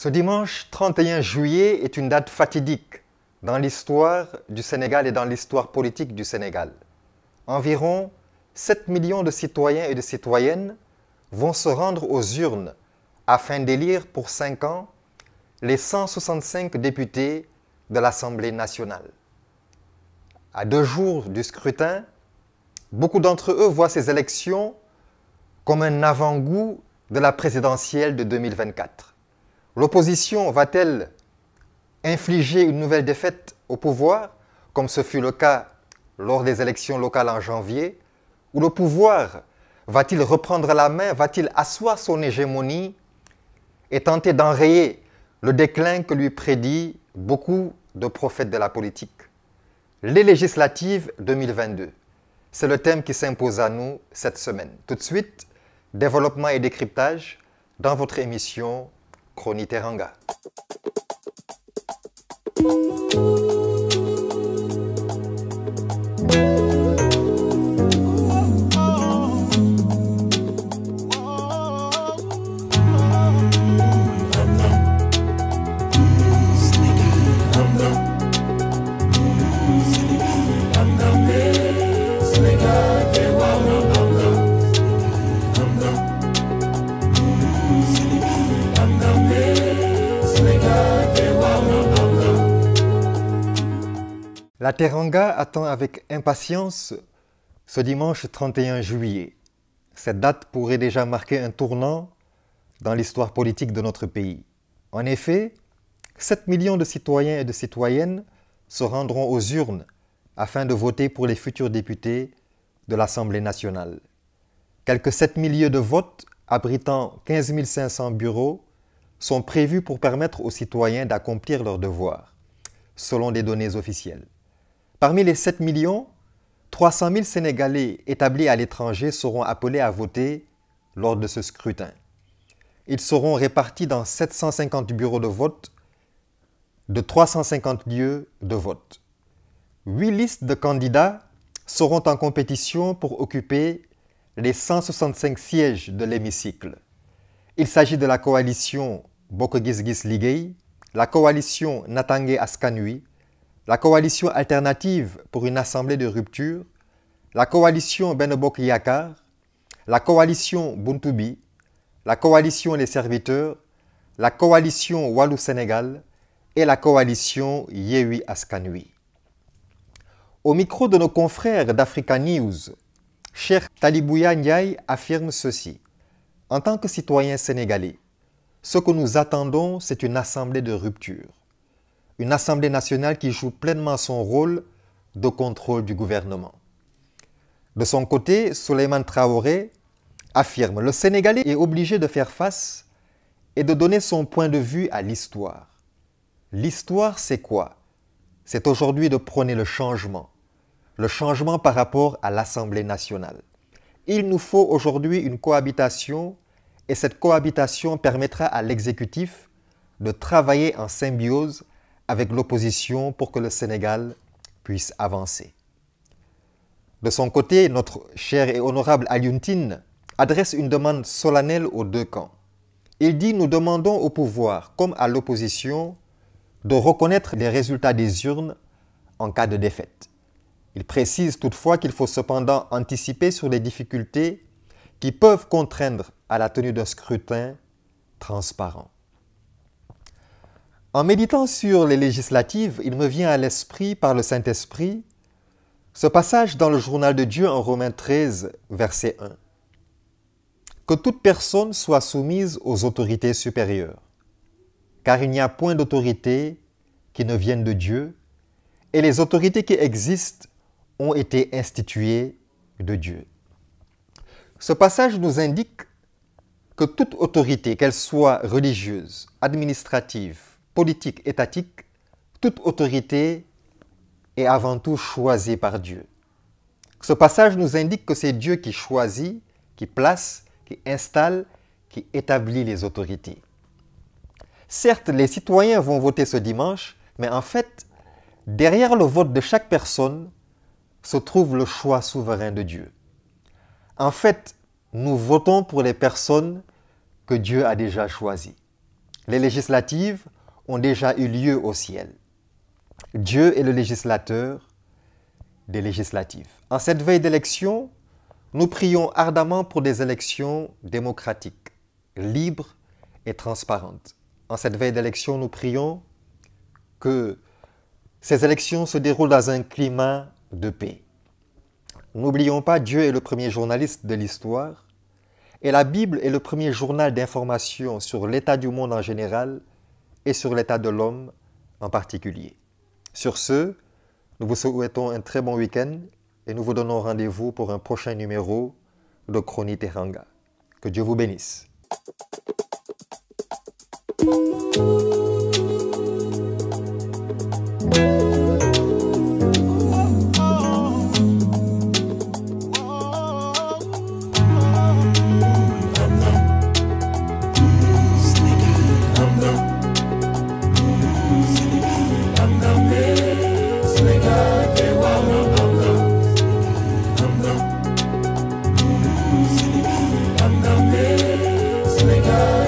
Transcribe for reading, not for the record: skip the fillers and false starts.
Ce dimanche 31 juillet est une date fatidique dans l'histoire du Sénégal et dans l'histoire politique du Sénégal. Environ 7 millions de citoyens et de citoyennes vont se rendre aux urnes afin d'élire pour 5 ans les 165 députés de l'Assemblée nationale. À 2 jours du scrutin, beaucoup d'entre eux voient ces élections comme un avant-goût de la présidentielle de 2024. L'opposition va-t-elle infliger une nouvelle défaite au pouvoir, comme ce fut le cas lors des élections locales en janvier, ou le pouvoir va-t-il reprendre la main, va-t-il asseoir son hégémonie et tenter d'enrayer le déclin que lui prédit beaucoup de prophètes de la politique? Les législatives 2022, c'est le thème qui s'impose à nous cette semaine. Tout de suite, développement et décryptage dans votre émission Chronique Teranga. La Teranga attend avec impatience ce dimanche 31 juillet. Cette date pourrait déjà marquer un tournant dans l'histoire politique de notre pays. En effet, 7 millions de citoyens et de citoyennes se rendront aux urnes afin de voter pour les futurs députés de l'Assemblée nationale. Quelques 7 000 lieux de vote abritant 15 500 bureaux sont prévus pour permettre aux citoyens d'accomplir leurs devoirs, selon des données officielles. Parmi les 7 millions, 300 000 Sénégalais établis à l'étranger seront appelés à voter lors de ce scrutin. Ils seront répartis dans 750 bureaux de vote de 350 lieux de vote. 8 listes de candidats seront en compétition pour occuper les 165 sièges de l'hémicycle. Il s'agit de la coalition Bokk Gis Gis Liggéey, la coalition Natangué Askan Wi, la coalition alternative pour une assemblée de rupture, la coalition Benno Bokk Yakaar, la coalition Buntu Bi, la coalition Les Serviteurs, la coalition Wallu Sénégal et la coalition Yewwi Askan Wi. Au micro de nos confrères d'Africa News, Cheikh Talibouya Ndiaye affirme ceci. En tant que citoyens sénégalais, ce que nous attendons, c'est une assemblée de rupture. Une assemblée nationale qui joue pleinement son rôle de contrôle du gouvernement. De son côté, Souleymane Traoré affirme « Le Sénégalais est obligé de faire face et de donner son point de vue à l'histoire. L'histoire, c'est quoi? C'est aujourd'hui de prôner le changement par rapport à l'Assemblée nationale. Il nous faut aujourd'hui une cohabitation et cette cohabitation permettra à l'exécutif de travailler en symbiose avec l'opposition pour que le Sénégal puisse avancer. » De son côté, notre cher et honorable Alioune Tine adresse une demande solennelle aux deux camps. Il dit « Nous demandons au pouvoir, comme à l'opposition, de reconnaître les résultats des urnes en cas de défaite. » Il précise toutefois qu'il faut cependant anticiper sur les difficultés qui peuvent contraindre à la tenue d'un scrutin transparent. En méditant sur les législatives, il me vient à l'esprit, par le Saint-Esprit, ce passage dans le journal de Dieu en Romains 13, verset 1. « Que toute personne soit soumise aux autorités supérieures, car il n'y a point d'autorité qui ne vienne de Dieu, et les autorités qui existent ont été instituées de Dieu. » Ce passage nous indique que toute autorité, qu'elle soit religieuse, administrative, politique, étatique, toute autorité est avant tout choisie par Dieu. Ce passage nous indique que c'est Dieu qui choisit, qui place, qui installe, qui établit les autorités. Certes, les citoyens vont voter ce dimanche, mais en fait, derrière le vote de chaque personne se trouve le choix souverain de Dieu. En fait, nous votons pour les personnes que Dieu a déjà choisies. Les législatives ont déjà eu lieu au ciel. Dieu est le législateur des législatives. En cette veille d'élection, nous prions ardemment pour des élections démocratiques, libres et transparentes. En cette veille d'élection, nous prions que ces élections se déroulent dans un climat de paix. N'oublions pas, Dieu est le premier journaliste de l'histoire et la Bible est le premier journal d'information sur l'état du monde en général et sur l'état de l'homme en particulier. Sur ce, nous vous souhaitons un très bon week-end et nous vous donnons rendez-vous pour un prochain numéro de Chronique Teranga. Que Dieu vous bénisse. Senegal.